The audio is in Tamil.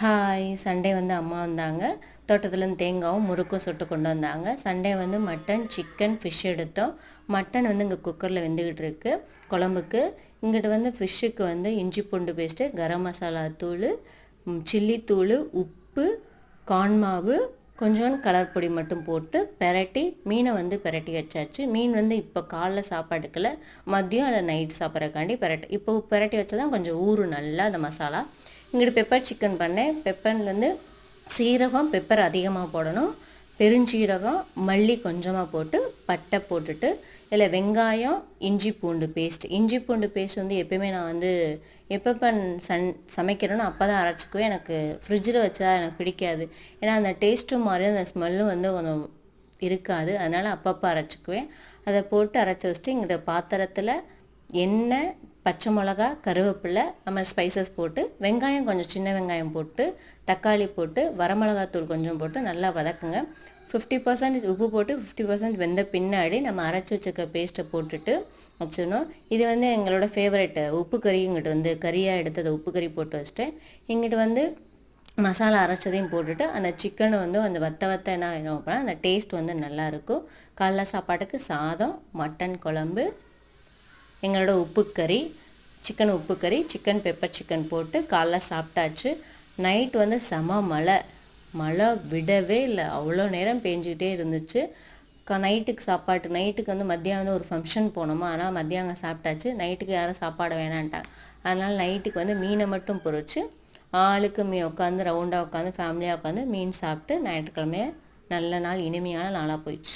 ஹாய் சண்டே வந்து அம்மா வந்தாங்க. தோட்டத்துலேருந்து தேங்காவும் முறுக்கும் சுட்டு கொண்டு வந்தாங்க. சண்டே வந்து மட்டன், சிக்கன், ஃபிஷ் எடுத்தோம். மட்டன் வந்து இங்கே குக்கரில் வெந்துக்கிட்டு இருக்கு குழம்புக்கு. இங்கிட்டு வந்து ஃபிஷ்ஷுக்கு வந்து இஞ்சி பூண்டு பேஸ்ட்டு, கரம் மசாலா தூள், சில்லி தூள், உப்பு, கார்ன் மாவு, கொஞ்சோண்டு கலர் பொடி மட்டும் போட்டு பெரட்டி மீனை வந்து பெரட்டி வச்சாச்சு. மீன் வந்து இப்போ காலைல சாப்பாட்டுக்குள்ள மதியம் அல்ல நைட் சாப்பிட்றக்காண்டி இப்போ பெரட்டி வச்சா தான் கொஞ்சம் ஊறும் நல்லா அந்த மசாலா. இங்கிட்டு பெப்பர் சிக்கன் பண்ணேன். பெப்பர்லேருந்து சீரகம் பெப்பர் அதிகமாக போடணும், பெருஞ்சீரகம் மல்லி கொஞ்சமாக போட்டு பட்டை போட்டுட்டு இதில் வெங்காயம் இஞ்சி பூண்டு பேஸ்ட் வந்து எப்போயுமே நான் வந்து எப்போ சமைக்கிறேனோ அப்போ தான் அரைச்சிக்குவேன். எனக்கு ஃப்ரிட்ஜில் வச்சா எனக்கு பிடிக்காது. ஏன்னா அந்த டேஸ்ட்டும் மாதிரி அந்த ஸ்மெல்லும் வந்து கொஞ்சம் இருக்காது. அதனால் அப்பப்போ அரைச்சிக்குவேன். அதை போட்டு அரைச்சி வச்சுட்டு இங்கிட்ட பாத்திரத்தில் எண்ணெய், பச்சை மிளகா, கருவேப்பிலை, நம்ம ஸ்பைசஸ் போட்டு வெங்காயம் கொஞ்சம் சின்ன வெங்காயம் போட்டு தக்காளி போட்டு வரமிளகாத்தூள் கொஞ்சம் போட்டு நல்லா வதக்குங்க. 50% உப்பு போட்டு 50% வெந்த பின்னாடி நம்ம அரைச்சி வச்சுருக்க பேஸ்ட்டை போட்டுட்டு வச்சிடணும். இது வந்து எங்களோட ஃபேவரெட்டு உப்பு கறி. இங்கிட்டு வந்து கறியாக எடுத்து அதை உப்பு கறி போட்டு வச்சிட்டேன். இங்கிட்டு வந்து மசாலா அரைச்சதையும் போட்டுட்டு அந்த சிக்கனை வந்து அந்த வத்த என்ன அப்படின்னா அந்த டேஸ்ட் வந்து நல்லாயிருக்கும். காலைல சாப்பாட்டுக்கு சாதம், மட்டன் குழம்பு, எங்களோட உப்புக்கறி, சிக்கன் பெப்பர் சிக்கன் போட்டு காலைல சாப்பிட்டாச்சு. நைட் வந்து செம மழை விடவே இல்லை. அவ்வளோ நேரம் பேஞ்சிக்கிட்டே இருந்துச்சு. நைட்டுக்கு வந்து மத்தியானம் வந்து ஒரு ஃபங்க்ஷன் போனோமா, அதனால் மத்தியானம் சாப்பிட்டாச்சு. நைட்டுக்கு யாரும் சாப்பாடு வேணான்ட்டாங்க. அதனால் நைட்டுக்கு வந்து மீனை மட்டும் பொரிச்சு ஆளுக்கு உட்காந்து ரவுண்டாக உட்காந்து ஃபேமிலியாக உட்காந்து மீன் சாப்பிட்டு ஞாயிற்றுக்கிழமைய நல்ல நாள், இனிமையான நாளாக போயிடுச்சு.